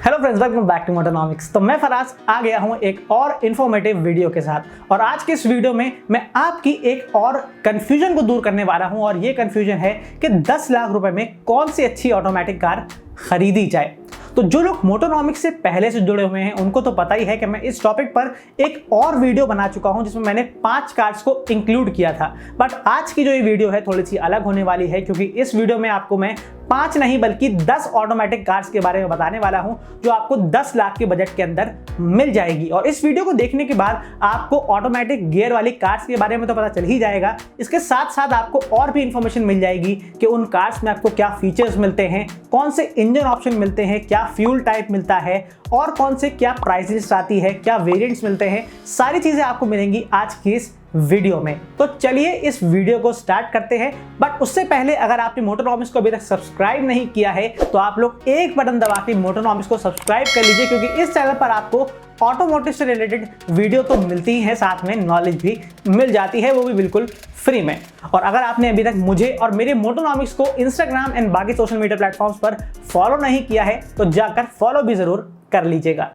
Hello friends, welcome back to Motonomics. तो मैं फराज आ गया हूं एक और इन्फॉर्मेटिव वीडियो के साथ और आज के इस वीडियो में मैं आपकी एक और कंफ्यूजन को दूर करने वाला हूं और ये कंफ्यूजन है कि 10 लाख रुपए में कौन सी अच्छी ऑटोमेटिक कार खरीदी जाए। तो जो लोग मोटोनॉमिक्स से पहले से जुड़े हुए हैं उनको तो पता ही है कि मैं इस टॉपिक पर एक और वीडियो बना चुका हूं जिसमें मैंने 5 कार्स को इंक्लूड किया था। बट आज की जो ये वीडियो है थोड़ी सी अलग होने वाली है क्योंकि इस वीडियो में आपको मैं 5 नहीं बल्कि 10 ऑटोमेटिक कार्स के बारे में बताने वाला हूं जो आपको 10 लाख के बजट के अंदर मिल जाएगी। और इस वीडियो को देखने के बाद आपको ऑटोमेटिक गियर वाली कार्स के बारे में तो पता चल ही जाएगा, इसके साथ साथ आपको और भी इंफॉर्मेशन मिल जाएगी कि उन कार्स में आपको क्या फीचर्स मिलते हैं, कौन से इंजन ऑप्शन मिलते हैं, क्या फ्यूल टाइप मिलता है और कौन से क्या प्राइस आती है, क्या वेरिएंट्स मिलते हैं। सारी चीजें आपको मिलेंगी आज की इस वीडियो में। तो चलिए इस वीडियो को स्टार्ट करते हैं। बट उससे पहले अगर आपने मोटोनॉमिक्स को अभी तक सब्सक्राइब नहीं किया है तो आप लोग एक बटन दबा के मोटोनॉमिक्स को सब्सक्राइब कर लीजिए क्योंकि इस चैनल पर आपको ऑटोमोटिव से रिलेटेड वीडियो तो मिलती ही है, साथ में नॉलेज भी मिल जाती है, वो भी बिल्कुल फ्री में। और अगर आपने अभी तक मुझे और मेरे मोटोनॉमिक्स को इंस्टाग्राम एंड बाकी सोशल मीडिया प्लेटफॉर्म्स पर फॉलो नहीं किया है तो जाकर फॉलो भी जरूर कर लीजिएगा।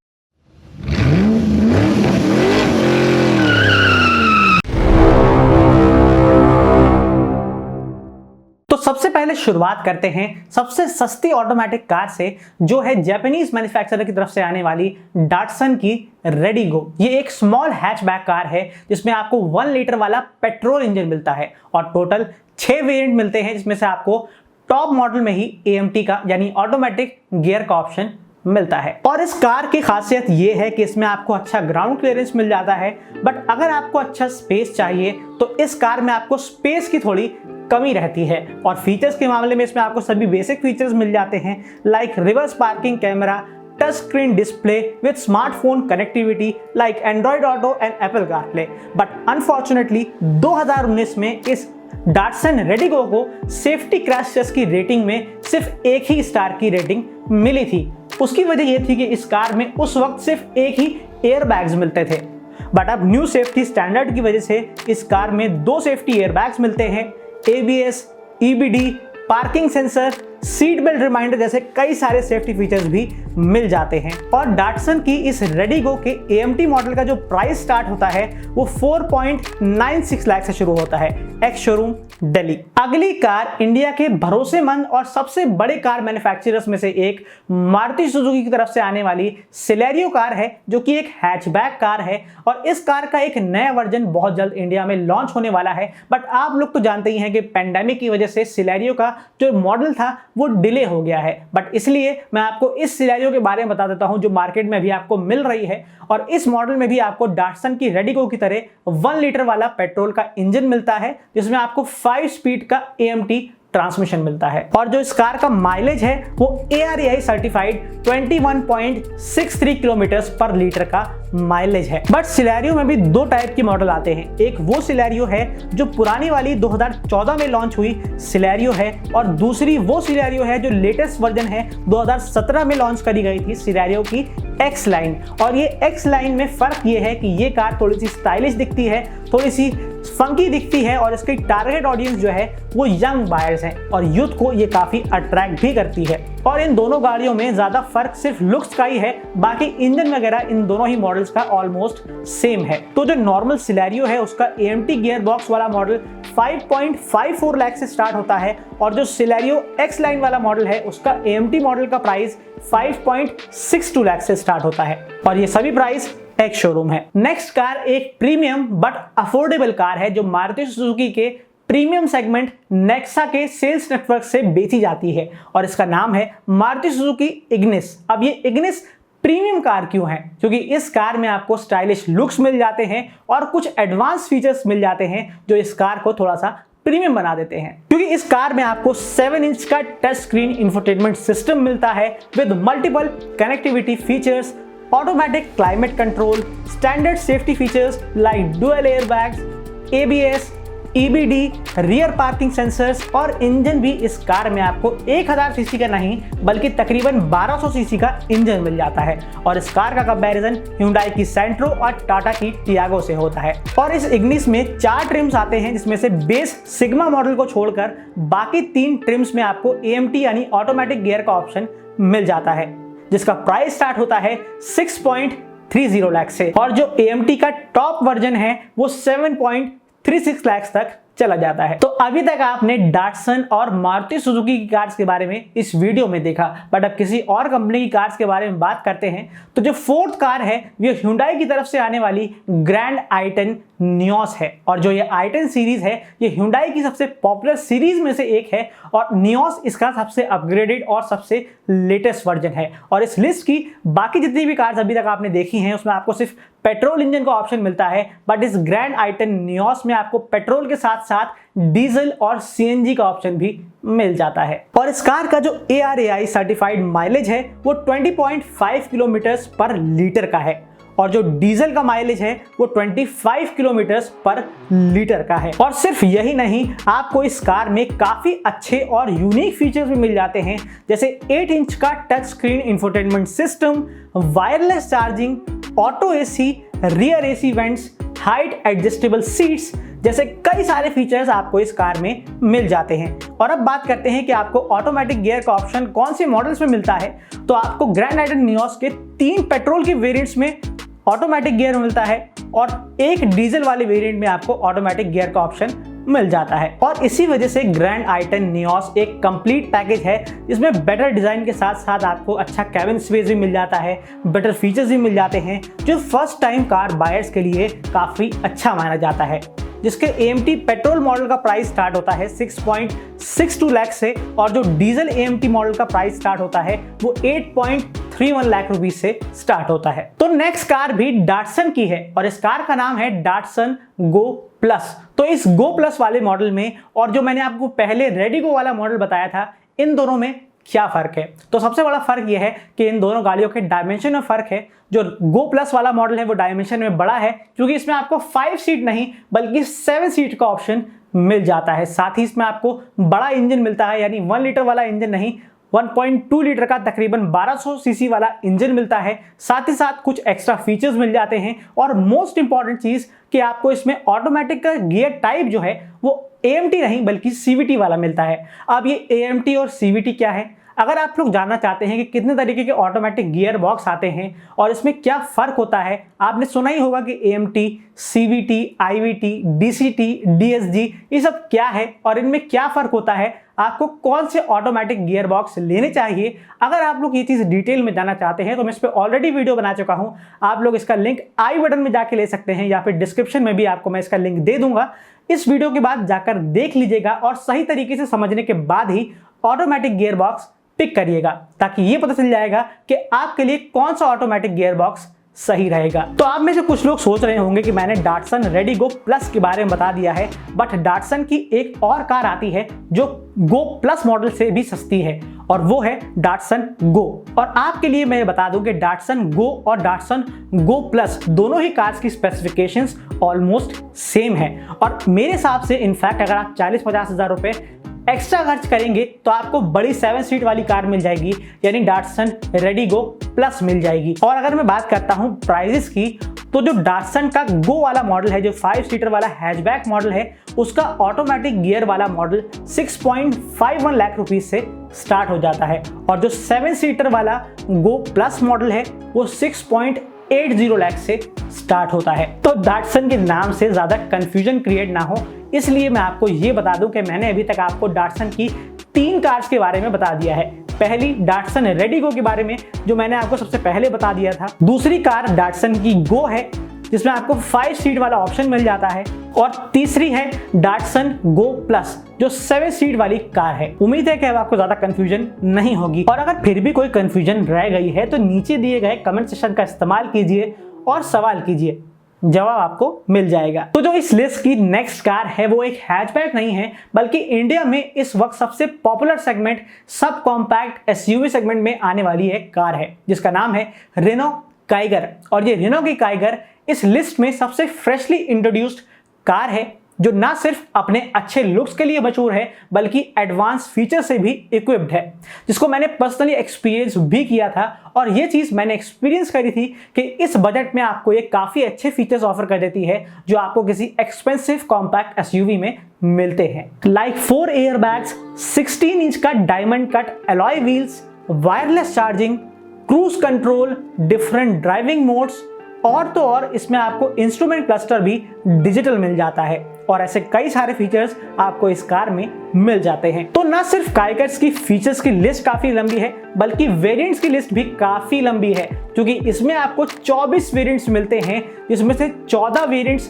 सबसे पहले शुरुआत करते हैं सबसे सस्ती ऑटोमेटिक कार से जो है जापानीज मैन्युफैक्चरर की तरफ से आने वाली डाटसन की रेडिगो। ये एक स्मॉल हैचबैक कार है जिसमें आपको 1 लीटर वाला पेट्रोल इंजन मिलता है और टोटल 6 वेरिएंट मिलते हैं जिसमें से आपको टॉप मॉडल में ही AMT का यानी ऑटोमेटिक गियर का ऑप्शन मिलता है। और इस कार की खासियत ये है कि इसमें आपको अच्छा ग्राउंड क्लियरेंस मिल जाता है। बट अगर आपको अच्छा स्पेस चाहिए तो इस कार में आपको स्पेस की थोड़ी कमी रहती है। और फीचर्स के मामले में इसमें आपको सभी बेसिक फीचर्स मिल जाते हैं like reverse parking camera, touch screen display with smartphone connectivity like Android auto and Apple CarPlay. But unfortunately 2019 में इस डाटसन रेडिगो को सेफ्टी क्रैश टेस्ट की रेटिंग में सिर्फ एक ही स्टार की रेटिंग मिली थी। उसकी वजह यह थी कि इस कार में उस वक्त सिर्फ एक ही एयरबैग्स मिलते थे। बट अब न्यू सेफ्टी स्टैंडर्ड की वजह से इस कार में 2 सेफ्टी एयरबैग्स मिलते हैं, ABS, EBD, parking sensor, seat belt reminder जैसे कई सारे सेफ्टी फीचर्स भी मिल जाते हैं। और डाटसन की इस रेडिगो के AMT मॉडल का जो प्राइस स्टार्ट होता है वो 4.96 लाख से शुरू होता है, एक्स शोरूम दिल्ली। अगली कार इंडिया के भरोसेमंद और सबसे बड़े कार मैन्युफैक्चरर्स में से एक मारुति सुजुकी की तरफ से आने वाली सिलेरियो कार है जो कि एक हैचबैक कार है और इस कार का एक नया वर्जन बहुत जल्द इंडिया में लॉन्च होने वाला है। बट आप लोग तो जानते ही हैं कि पेंडेमिक की वजह से सिलेरियो का जो मॉडल था वो डिले हो गया है। बट इसलिए मैं आपको इस सिलेरियो के बारे में बता देता हूं जो मार्केट में भी आपको मिल रही है। और इस मॉडल में भी आपको डाटसन की रेडिगो की तरह 1 लीटर वाला पेट्रोल का इंजन मिलता है जिसमें आपको 5 स्पीड का AMT ट्रांसमिशन मिलता है। और जो इस कार का माइलेज है वो ARAI सर्टिफाइड 21.63 किलोमीटर पर लीटर का माइलेज है। बट सिलेरियो में भी 2 टाइप के मॉडल आते हैं। एक वो सिलेरियो है जो पुरानी वाली 2014 में लॉन्च हुई सिलेरियो है और दूसरी वो सिलेरियो है जो लेटेस्ट वर्जन है 2017 में लॉन्च करी गई थी सिलेरियो की X लाइन। और ये X लाइन में फर्क ये है कि ये कार थोड़ी सी स्टाइलिश दिखती है, थोड़ी सी फंकी दिखती है और इसकी टारगेट ऑडियंस जो है वो यंग बायर्स हैं और यूथ को ये काफी अट्रैक्ट भी करती है। और इन दोनों गाड़ियों में ज्यादा फर्क सिर्फ लुक्स का ही है, बाकी इंजन वगैरह इन दोनों ही मॉडल्स का ऑलमोस्ट सेम है। तो जो नॉर्मल सिलेरियो है उसका AMT गियर बॉक्स वाला मॉडल 5.54 लाख से स्टार्ट होता है और जो सिलेरियो X लाइन वाला मॉडल है उसका AMT मॉडल का प्राइस 5.62 लाख से स्टार्ट होता है और ये सभी प्राइस एक्स शोरूम है। नेक्स्ट कार एक प्रीमियम बट अफोर्डेबल कार है जो मारुति सुजुकी के प्रीमियम सेगमेंट नेक्सा के सेल्स नेटवर्क से बेची जाती है और इसका नाम है मारुति सुजुकी इग्निस। अब ये इग्निस प्रीमियम कार क्यों है? क्योंकि इस कार में आपको स्टाइलिश लुक्स मिल जाते हैं और कुछ एडवांस फीचर्स मिल जाते हैं जो इस कार को थोड़ा सा प्रीमियम बना देते हैं। क्योंकि इस कार में आपको 7 इंच का टच स्क्रीन इंफोटेनमेंट सिस्टम मिलता है with multiple connectivity features, automatic climate control, standard safety features like dual airbags, ABS, EBD, rear parking sensors और इंजन भी इस कार में आपको 1000 सीसी का नहीं बल्कि तकरीबन 1200 सीसी का इंजन मिल जाता है। और इस कार का कंपैरिजन Hyundai की सेंट्रो और टाटा की टियागो से होता है। और इस इग्निस में 4 ट्रिम्स आते हैं जिसमें से बेस सिग्मा मॉडल को छोड़कर बाकी 3 ट्रिम्स में आपको AMT यानी ऑटोमेटिक गियर का ऑप्शन मिल जाता है। जिसका प्राइस स्टार्ट होता है 6.30 लाख से, और जो AMT का टॉप वर्जन है वो 7.36 लाख तक चला जाता है। तो अभी तक आपने डाटसन और मारुति सुजुकी की कार्स के बारे में इस वीडियो में देखा, बट अब किसी और कंपनी की कार्स के बारे में बात करते हैं। तो जो फोर्थ कार है वो Hyundai की तरफ से आने वाली ग्रैंड i10 नियोस है, और जो ये i10 सीरीज है ये Hyundai की सबसे पॉपुलर सीरीज में से एक है, और नियोस इसका सबसे अपग्रेडेड और सबसे लेटेस्ट वर्जन है। और इस लिस्ट की बाकी जितनी भी कार्स अभी तक आपने देखी हैं उसमें आपको सिर्फ पेट्रोल इंजन का ऑप्शन मिलता है, बट इस ग्रैंड i10 नियोस में आपको पेट्रोल के साथ साथ डीजल और CNG का ऑप्शन भी मिल जाता है। और इस कार का जो ARAI सर्टिफाइड माइलेज है वो 20.5 किलोमीटर पर लीटर का है, और जो डीजल का माइलेज है वो 25 किलोमीटर पर लीटर का है। और सिर्फ यही नहीं, आपको इस कार में काफी अच्छे और यूनिक फीचर्स भी मिल जाते हैं, जैसे 8 इंच का touch screen infotainment system, wireless charging, auto AC, rear AC vents, height adjustable seats जैसे कई सारे फीचर्स आपको इस कार में मिल जाते हैं। और अब बात करते हैं कि आपको ऑटोमेटिक गियर का ऑप्शन कौन से मॉडल्स में मिलता है। तो आपको ग्रैंड i10 नियोस के 3 पेट्रोल के वेरिएंट्स में ऑटोमेटिक गियर मिलता है, और एक डीजल वाले वेरिएंट में आपको ऑटोमेटिक गियर का ऑप्शन मिल जाता है। और इसी वजह से ग्रैंड i10 नियोस एक कंप्लीट पैकेज है, जिसमें बेटर डिजाइन के साथ साथ आपको अच्छा कैबिन स्पेस भी मिल जाता है, बेटर फीचर्स भी मिल जाते हैं, जो फर्स्ट टाइम कार बायर्स के लिए काफी अच्छा माना जाता है। जिसके AMT पेट्रोल मॉडल का प्राइस स्टार्ट होता है 6.62 लाख से, और जो डीजल AMT मॉडल का प्राइस स्टार्ट होता है वो 8.31 लाख रुपीस से स्टार्ट होता है। तो नेक्स्ट कार भी डाटसन की है, और इस कार का नाम है डाटसन गो प्लस। तो इस गो प्लस वाले मॉडल में और जो मैंने आपको पहले रेडिगो वाला मॉडल बताया था, इन दोनों में क्या फर्क है। तो सबसे बड़ा फर्क यह है कि इन दोनों गाड़ियों के डायमेंशन में फर्क है। जो गो प्लस वाला मॉडल है वो डायमेंशन में बड़ा है, क्योंकि इसमें आपको 5 सीट नहीं बल्कि 7 सीट का ऑप्शन मिल जाता है। साथ ही इसमें आपको बड़ा इंजन मिलता है, यानी 1 लीटर वाला इंजन नहीं, 1.2 लीटर का तकरीबन 1200 सीसी वाला इंजन मिलता है। साथ ही साथ कुछ एक्स्ट्रा फीचर्स मिल जाते हैं, और मोस्ट इंपॉर्टेंट चीज कि आपको इसमें ऑटोमेटिक का गियर टाइप जो है वो AMT नहीं बल्कि CVT वाला मिलता है। अब ये AMT और CVT क्या है, अगर आप लोग जानना चाहते हैं कि कितने तरीके के ऑटोमेटिक गियर बॉक्स आते हैं और इसमें क्या फर्क होता है, आपने सुना ही होगा कि AMT, CVT, IVT, DCT, DSG ये सब क्या है और इनमें क्या फर्क होता है, आपको कौन से ऑटोमेटिक गियर बॉक्स लेने चाहिए। अगर आप लोग ये चीज़ डिटेल में जानना चाहते हैं तो मैं इस पर ऑलरेडी वीडियो बना चुका हूँ, आप लोग इसका लिंक आई बटन में जाके ले सकते हैं, या फिर डिस्क्रिप्शन में भी आपको मैं इसका लिंक दे दूंगा। इस वीडियो के बाद जाकर देख लीजिएगा और सही तरीके से समझने के बाद ही ऑटोमेटिक गियर बॉक्स पिक करिएगा, ताकि ये पता चल जाएगा कि आपके लिए कौन सा ऑटोमेटिक गियर बॉक्स सही रहेगा। तो आप में से कुछ लोग सोच रहे होंगे कि मैंने डाटसन रेडिगो प्लस के बारे में बता दिया है, बट डाटसन की एक और कार आती है जो गो प्लस मॉडल से भी सस्ती है, और वो है डाटसन गो। और आपके लिए मैं बता दूं कि डाटसन गो और डाटसन गो प्लस दोनों ही कार्स की स्पेसिफिकेशंस ऑलमोस्ट सेम है। और मेरे हिसाब से इनफैक्ट अगर आप 40-50 हज़ार रुपए एक्स्ट्रा खर्च करेंगे तो आपको बड़ी 7 सीट वाली कार मिल जाएगी, यानी डाटसन रेडिगो प्लस मिल जाएगी। और अगर मैं बात करता हूं प्राइजेस की, तो जो डाटसन का गो वाला मॉडल है, जो 5 सीटर वाला हैचबैक मॉडल है, उसका ऑटोमेटिक गियर वाला मॉडल 6.51 लाख रुपीस से स्टार्ट हो जाता है, और जो 7 सीटर वाला गो प्लस मॉडल है वो 6.80 लाख से स्टार्ट होता है। तो डाटसन के नाम से ज्यादा कंफ्यूजन क्रिएट ना हो, इसलिए मैं आपको ये बता दूं कि मैंने अभी तक आपको डाटसन की 3 कार्स के बारे में बता दिया है। पहली डाटसन रेडिगो के बारे में, जो मैंने आपको सबसे पहले बता दिया था। दूसरी कार डाटसन की गो है, जिसमें आपको 5 सीट वाला ऑप्शन मिल जाता है, और तीसरी है डाटसन गो प्लस, जो 7 सीट वाली कार है। उम्मीद है कि अब आपको ज्यादा कंफ्यूजन नहीं होगी, और अगर फिर भी कोई कंफ्यूजन रह गई है तो नीचे दिए गए कमेंट सेक्शन का इस्तेमाल कीजिए और सवाल कीजिए, जवाब आपको मिल जाएगा। तो जो इस लिस्ट की नेक्स्ट कार है वो एक हैचबैक नहीं है, बल्कि इंडिया में इस वक्त सबसे popular segment sub compact SUV segment में आने वाली एक कार है, जिसका नाम है रेनो काइगर। और ये रेनो की काइगर इस लिस्ट में सबसे फ्रेशली इंट्रोड्यूस्ड कार है, जो ना सिर्फ अपने अच्छे लुक्स के लिए मशहूर है बल्कि एडवांस फीचर से भी इक्विप्ड है, जिसको मैंने पर्सनली एक्सपीरियंस भी किया था। और ये चीज़ मैंने एक्सपीरियंस करी थी कि इस बजट में आपको ये काफ़ी अच्छे फीचर्स ऑफर कर देती है, जो आपको किसी एक्सपेंसिव कॉम्पैक्ट SUV में मिलते हैं। लाइक 4 एयरबैग्स, 16 इंच का diamond cut alloy wheels, wireless charging, cruise control, different driving modes और तो और इसमें आपको इंस्ट्रूमेंट क्लस्टर भी डिजिटल मिल जाता है और ऐसे कई सारे फीचर्स आपको इस कार में मिल जाते हैं। तो ना सिर्फ काइगर्स की फीचर्स की लिस्ट काफी लंबी है बल्कि वेरिएंट्स की लिस्ट भी काफी लंबी है, क्योंकि इसमें आपको 24 वेरिएंट्स मिलते हैं, जिसमें से 14 वेरिएंट्स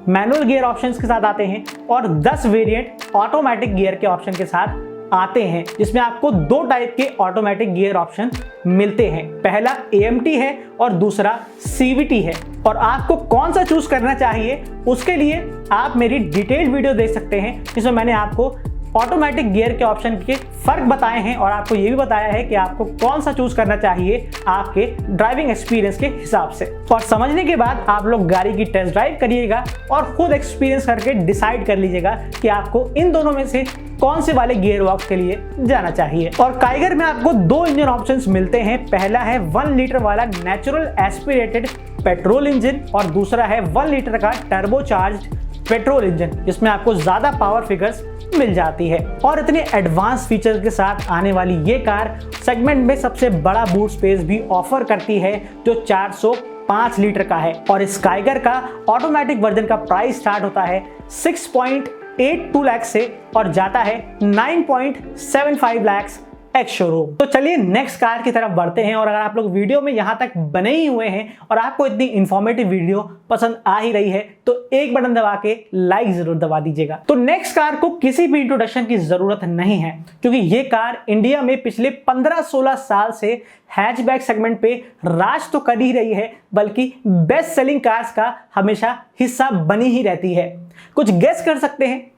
मैनुअल गियर ऑप्शंस के साथ आते हैं और 10 वेरिएंट ऑटोमेटिक गियर के ऑप्शन के साथ आते हैं, जिसमें आपको 2 टाइप के ऑटोमेटिक गियर ऑप्शन मिलते हैं। पहला AMT है और दूसरा CVT है और आपको कौन सा चूज करना चाहिए उसके लिए आप मेरी डिटेल्ड वीडियो देख सकते हैं, जिसमें मैंने आपको ऑटोमेटिक गियर के ऑप्शन के फर्क बताए हैं और आपको ये भी बताया है कि आपको कौन सा चूज करना चाहिए आपके ड्राइविंग एक्सपीरियंस के हिसाब से। और समझने के बाद आप लोग गाड़ी की टेस्ट ड्राइव करिएगा और खुद एक्सपीरियंस करके डिसाइड कर लीजिएगा कि आपको इन दोनों में से कौन से वाले गियर बॉक्स के लिए जाना चाहिए। और काइगर में आपको 2 इंजन ऑप्शंस मिलते हैं। पहला है 1 लीटर वाला नेचुरल एस्पिरेटेड पेट्रोल इंजन और दूसरा है 1 लीटर का टर्बोचार्ज्ड पेट्रोल इंजन, जिसमें आपको ज्यादा पावर फिगर्स मिल जाती है। और इतने एडवांस फीचर के साथ आने वाली ये कार सेगमेंट में सबसे बड़ा बूट स्पेस भी ऑफर करती है, जो 405 लीटर का है। और इस काइगर का ऑटोमेटिक वर्जन का प्राइस स्टार्ट होता है 6.82 लाख से और जाता है 9.75 लाख एक्स शोरूम। तो चलिए नेक्स्ट कार की तरफ बढ़ते हैं और अगर आप लोग वीडियो में यहां तक बने ही हुए हैं और आपको इतनी इंफॉर्मेटिव वीडियो पसंद आ ही रही है तो एक बटन दबा के लाइक जरूर दबा दीजिएगा। तो नेक्स्ट कार को किसी भी इंट्रोडक्शन की जरूरत नहीं है, क्योंकि ये कार इंडिया में पिछले 15-16 साल से हैचबैक सेगमेंट पे राज तो कर ही रही है, बल्कि बेस्ट सेलिंग कार्स का हमेशा हिस्सा बनी ही रहती है। कुछ गेस कर सकते हैं?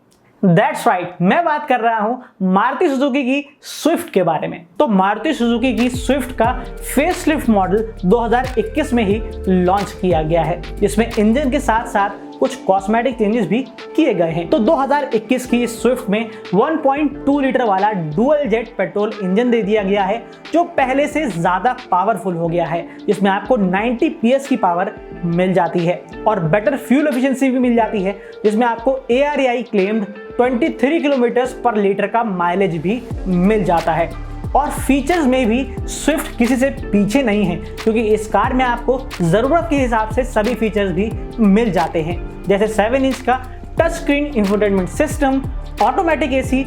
That's right, मैं बात कर रहा हूं मारुति सुजुकी की स्विफ्ट के बारे में। तो मारुति सुजुकी की स्विफ्ट का फेसलिफ्ट मॉडल 2021 में ही लॉन्च किया गया है, जिसमें इंजन के साथ साथ कुछ कॉस्मेटिक चेंजेस भी किए गए हैं। तो 2021 की स्विफ्ट में 1.2 लीटर वाला डुअल जेट पेट्रोल इंजन दे दिया गया है, जो पहले से ज्यादा पावरफुल हो गया है, जिसमें आपको 90 PS की पावर मिल जाती है और बेटर फ्यूल एफिशिएंसी भी मिल जाती है, जिसमें आपको ARAI क्लेम्ड 23 किलोमीटर पर लीटर का माइलेज भी मिल जाता है। और फीचर्स में भी स्विफ्ट किसी से पीछे नहीं है, क्योंकि इस कार में आपको जरूरत के हिसाब से सभी फीचर्स भी मिल जाते हैं, जैसे 7 इंच का touch screen infotainment system, automatic AC,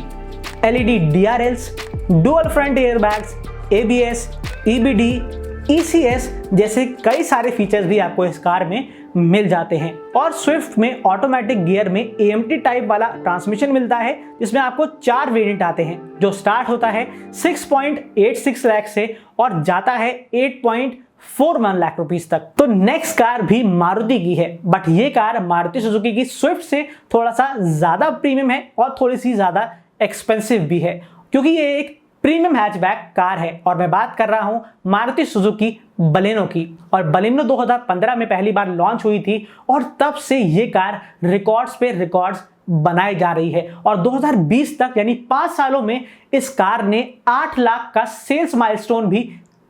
LED DRLs, dual front airbags, ABS, EBD, ECS जैसे कई सारे फीचर्स भी आपको इस कार में मिल जाते हैं। और स्विफ्ट में ऑटोमेटिक गियर में AMT टाइप वाला ट्रांसमिशन मिलता है, जिसमें आपको 4 वेरिएंट आते हैं, जो स्टार्ट होता है 6.86 लाख से और जाता है 8.41 लाख रुपीस तक। तो नेक्स्ट कार भी मारुति की है, बट ये कार मारुति सुजुकी की स्विफ्ट से थोड़ा सा ज्यादा प्रीमियम है और थोड़ी सी ज्यादा एक्सपेंसिव भी है, क्योंकि ये एक प्रीमियम हैचबैक कार है। और मैं बात कर रहा हूं मारुति सुजुकी बलेनो की। और बलेनो 2015 में पहली बार लॉन्च हुई थी और तब से ये कार रिकॉर्ड्स पे रिकॉर्ड्स बनाई जा रही है और 2020 तक यानी 5 सालों में इस कार ने 8 लाख का सेल्स माइलस्टोन भी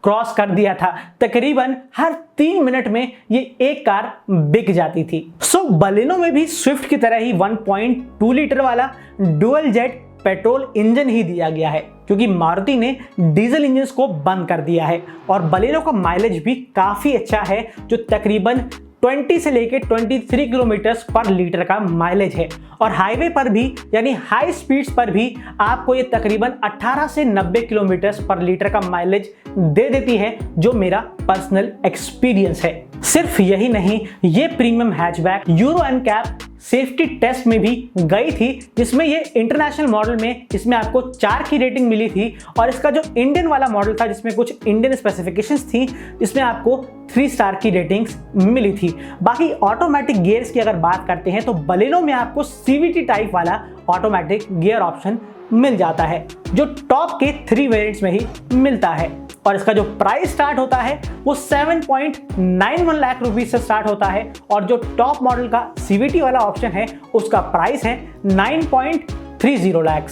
क्रॉस कर दिया था। तकरीबन हर 3 मिनट में ये एक कार बिक जाती थी। सो बलेनो में भी स्विफ्ट की तरह ही 1.2 लीटर वाला डुअल जेट पेट्रोल इंजन ही दिया गया है, क्योंकि मारुति ने डीजल इंजन्स को बंद कर दिया है। और बलेनो का माइलेज भी काफी अच्छा है, जो तकरीबन 20 से लेके 23 किलोमीटर पर लीटर का माइलेज है। और हाईवे पर भी यानी हाई स्पीड्स पर भी आपको ये तकरीबन 18 से 90 किलोमीटर पर लीटर का माइलेज दे देती है, जो मेरा पर्सनल एक्सपीरियंस है। सिर्फ यही नहीं, ये premium hatchback Euro NCAP safety test में भी गई थी, जिसमें ये इंटरनेशनल मॉडल में इसमें आपको 4 की रेटिंग मिली थी और इसका जो इंडियन वाला मॉडल था, जिसमें कुछ इंडियन स्पेसिफिकेशंस थी, इसमें आपको 3 स्टार की रेटिंग्स मिली थी। बाकी ऑटोमेटिक गियर्स की अगर बात करते हैं तो बलेनो में आपको CVT टाइप वाला ऑटोमेटिक गियर ऑप्शन मिल जाता है, जो टॉप के 3 वेरिएंट्स में ही मिलता है। और इसका जो प्राइस स्टार्ट होता है वो 7.91 लाख रुपीस से स्टार्ट होता है और जो टॉप मॉडल का CVT वाला ऑप्शन है उसका प्राइस है 9.30 लाख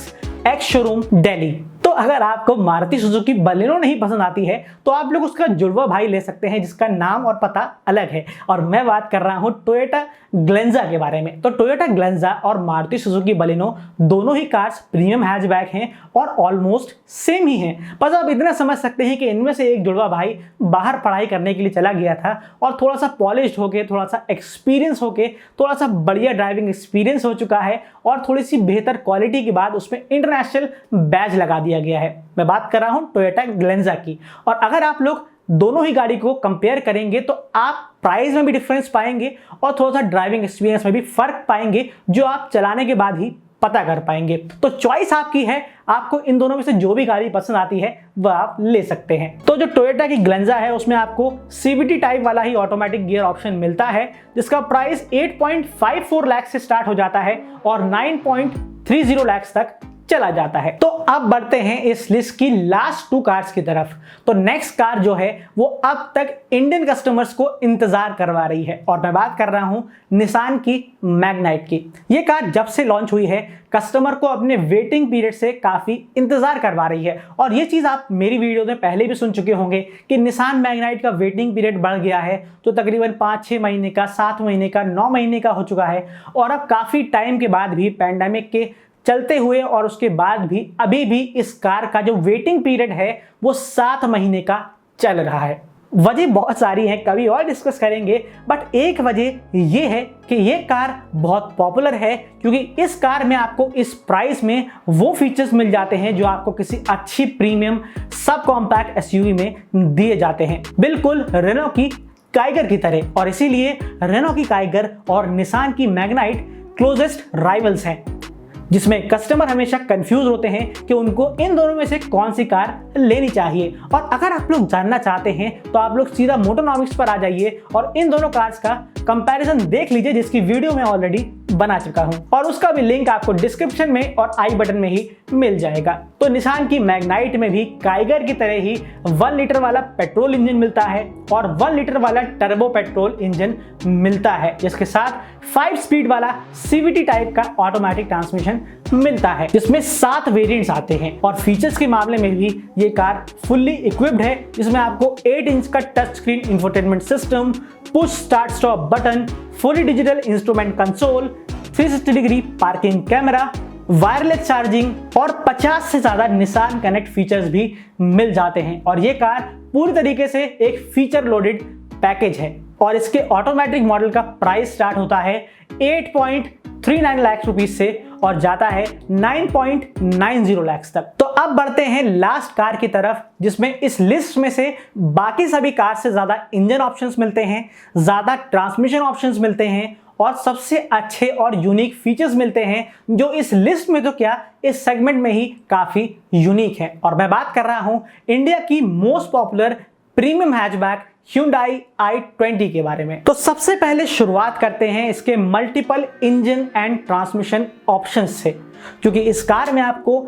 एक्स शोरूम दिल्ली। तो अगर आपको मारुति सुजुकी बलेनो नहीं पसंद आती है तो आप लोग उसका जुड़वा भाई ले सकते हैं जिसका नाम और पता अलग है, और मैं बात कर रहा हूं टोयोटा ग्लेंजा के बारे में। तो टोयोटा ग्लेंजा और मारुति सुजुकी बलेनो दोनों ही कार्स प्रीमियम हैचबैक हैं और ऑलमोस्ट सेम ही हैं। बस आप इतना समझ सकते हैं कि इनमें से एक जुड़वा भाई बाहर पढ़ाई करने के लिए चला गया था और थोड़ा सा पॉलिश्ड होके, थोड़ा सा एक्सपीरियंस होके, थोड़ा सा बढ़िया ड्राइविंग एक्सपीरियंस हो चुका है और थोड़ी सी बेहतर क्वालिटी के बाद उसमें इंटरनेशनल बैज लगा दिया गया है। मैं बात कर रहा हूं टोयोटा ग्लेंजा की। और अगर आप लोग दोनों ही गाड़ी को कंपेयर करेंगे तो आप प्राइस में भी डिफरेंस पाएंगे और थोड़ा सा ड्राइविंग एक्सपीरियंस में भी फर्क पाएंगे, जो आप चलाने के बाद ही पता कर पाएंगे। तो चॉइस आपकी है, आपको इन दोनों में से जो भी गाड़ी पसंद आती है वह आप ले सकते हैं। तो जो टोयोटा की ग्लेंजा है उसमें आपको CVT टाइप वाला ही ऑटोमेटिक गियर ऑप्शन मिलता है, जिसका प्राइस 8.54 लाख से स्टार्ट हो जाता है और 9.30 लाख तक चला जाता है। तो अब बढ़ते हैं इस लिस्ट की लास्ट 2 कार्स की तरफ। तो नेक्स्ट कार जो है वो अब तक इंडियन कस्टमर्स को इंतजार करवा रही है, और मैं बात कर रहा हूं निसान की मैग्नाइट की। ये कार जब से लॉन्च हुई है कस्टमर को अपने वेटिंग पीरियड से काफी इंतजार करवा रही है, और ये चीज आप मेरी वीडियो में पहले भी सुन चुके होंगे कि निसान मैग्नाइट का वेटिंग पीरियड बढ़ गया है, जो तकरीबन 5-6 महीने का, 7 महीने का, 9 महीने का हो चुका है। और अब काफी टाइम के बाद भी, पैंडेमिक के चलते हुए और उसके बाद भी, अभी भी इस कार का जो वेटिंग पीरियड है वो 7 महीने का चल रहा है। वजह बहुत सारी है, कभी और डिस्कस करेंगे, बट एक वजह ये है कि ये कार बहुत पॉपुलर है क्योंकि इस कार में आपको इस प्राइस में वो फीचर्स मिल जाते हैं जो आपको किसी अच्छी प्रीमियम सब कॉम्पैक्ट एसयूवी में दिए जाते हैं, बिल्कुल रेनो की काइगर की तरह। और इसीलिए रेनो की काइगर और निसान की मैग्नाइट क्लोजेस्ट राइवल्स हैं, जिसमें कस्टमर हमेशा कंफ्यूज होते हैं कि उनको इन दोनों में से कौन सी कार लेनी चाहिए। और अगर आप लोग जानना चाहते हैं तो आप लोग सीधा मोटोनॉमिक्स पर आ जाइए और इन दोनों कार्स का कंपैरिजन देख लीजिए, जिसकी वीडियो मैं ऑलरेडी बना चुका हूं, और उसका भी लिंक आपको डिस्क्रिप्शन में और आई बटन में ही मिल जाएगा। तो निसान की मैग्नाइट में भी काइगर की तरह ही 1 लीटर वाला पेट्रोल इंजन मिलता है और 1 लीटर वाला टर्बो पेट्रोल इंजन मिलता है, जिसके साथ 5 स्पीड वाला CVT टाइप का ऑटोमेटिक ट्रांसमिशन मिलता है, जिसमें 7 वेरिएंट्स आते हैं। और फीचर्स के मामले में भी ये कार फुल्ली इक्विप्ड है, जिसमें आपको 8 इंच का touch screen infotainment system, push start stop button, fully digital instrument console, 360 degree parking camera, wireless charging और 50 से ज्यादा निसान कनेक्ट फीचर्स भी मिल जाते हैं। और ये कार पूरी तरीके से एक फीचर लोडेड पैकेज है, और इसके ऑटोमेटिक मॉडल का प्राइस स्टार्ट होता है 8.39 लाख रुपीस से और जाता है 9.90 लाख तक। तो अब बढ़ते हैं लास्ट कार की तरफ, जिसमें इस लिस्ट में से बाकी सभी कार से ज्यादा इंजन ऑप्शंस मिलते हैं, ज्यादा ट्रांसमिशन ऑप्शंस मिलते हैं और सबसे अच्छे और यूनिक फीचर्स मिलते हैं, जो इस लिस्ट में तो क्या, इस सेगमेंट में ही काफी यूनिक है। और मैं बात कर रहा हूं इंडिया की most popular premium hatchback Hyundai i20 के बारे में। तो सबसे पहले शुरुआत करते हैं इसके multiple engine and transmission options से, क्योंकि इस कार में आपको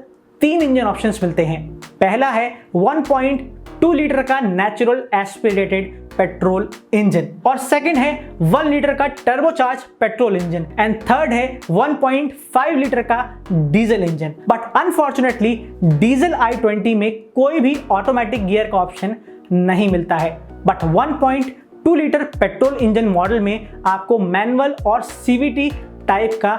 3 इंजन ऑप्शंस मिलते हैं। पहला है 1.2 लीटर का नेचुरल एस्पिरेटेड पेट्रोल इंजन, और सेकंड है 1 लीटर का turbocharge petrol engine, and third है 1.5 लीटर का diesel engine. But unfortunately diesel i20 में कोई भी ऑटोमेटिक गियर का ऑप्शन नहीं मिलता है, but 1.2 litre petrol engine model में आपको मैनुअल और CVT टाइप का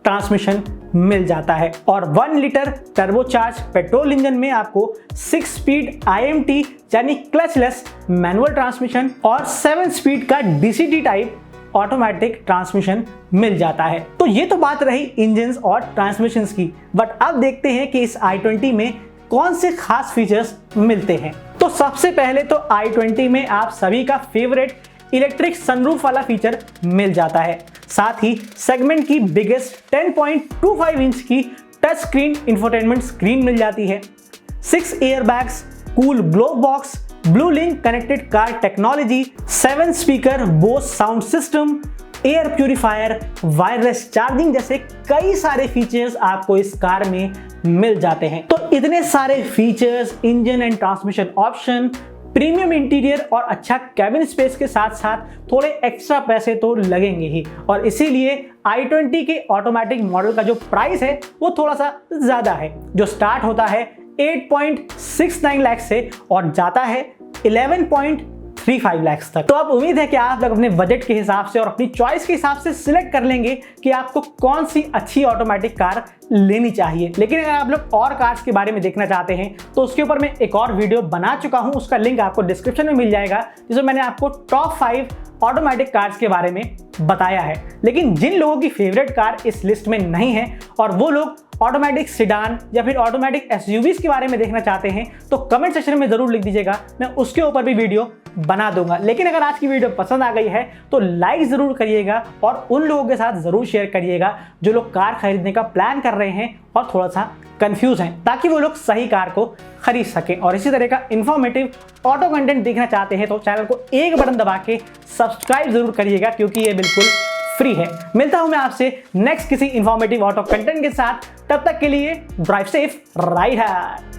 ट्रांसमिशन मिल जाता है। और 1 लीटर टर्बोचार्ज पेट्रोल इंजन में आपको 6 स्पीड IMT यानी क्लचलेस मैनुअल ट्रांसमिशन और 7 स्पीड का DCT टाइप ऑटोमेटिक ट्रांसमिशन मिल जाता है। तो ये तो बात रही इंजन्स और ट्रांसमिशंस की, बट अब देखते हैं कि इस i20 में कौन से खास फीचर्स मिलते हैं। तो सबसे पहले तो i20 में आप सभी का फेवरेट इलेक्ट्रिक सनरूफ वाला फीचर मिल जाता है, साथ ही सेगमेंट की बिगेस्ट 10.25 इंच की टच स्क्रीन इंफोटेनमेंट स्क्रीन मिल जाती है, 6 airbags, cool glove box, Blue Link connected car technology, 7 speaker Bose sound system, air purifier, wireless charging जैसे कई सारे फीचर्स आपको इस कार में मिल जाते हैं। तो इतने सारे features, engine and transmission option, premium interior और अच्छा कैबिन स्पेस के साथ साथ थोड़े एक्स्ट्रा पैसे तो लगेंगे ही, और इसीलिए i20 के ऑटोमेटिक मॉडल का जो प्राइस है वो थोड़ा सा ज्यादा है, जो स्टार्ट होता है 8.69 लाख से और जाता है 11.35 लाख तक। तो अब उम्मीद है कि आप लोग अपने बजट के हिसाब से और अपनी चॉइस के हिसाब से सिलेक्ट कर लेंगे कि आपको कौन सी अच्छी ऑटोमेटिक कार लेनी चाहिए। लेकिन अगर आप लोग और कार्स के बारे में देखना चाहते हैं तो उसके ऊपर मैं एक और वीडियो बना चुका हूं, उसका लिंक आपको डिस्क्रिप्शन में मिल जाएगा, जिसमें मैंने आपको टॉप 5 ऑटोमेटिक कार्स के बारे में बताया है। लेकिन जिन लोगों की फेवरेट कार इस लिस्ट में नहीं है और वो लोग ऑटोमेटिक सिडान या फिर ऑटोमेटिक एसयूवीज के बारे में देखना चाहते हैं तो कमेंट सेक्शन में जरूर लिख दीजिएगा, मैं उसके ऊपर भी वीडियो बना दूंगा। लेकिन अगर आज की वीडियो पसंद आ गई है तो लाइक जरूर करिएगा और उन लोगों के साथ जरूर शेयर करिएगा जो लोग कार खरीदने का प्लान कर रहे हैं और थोड़ा सा कंफ्यूज हैं, ताकि वो लोग सही कार को खरीद सकें। और इसी तरह का इंफॉर्मेटिव ऑटो कंटेंट देखना चाहते हैं तो चैनल को एक बटन दबा के सब्सक्राइब जरूर करिएगा, क्योंकि ये बिल्कुल फ्री है। मिलता हूं मैं आपसे नेक्स्ट किसी इंफॉर्मेटिव ऑटो कंटेंट के साथ, तब तक के लिए ड्राइव सेफ, राइड हार्ड।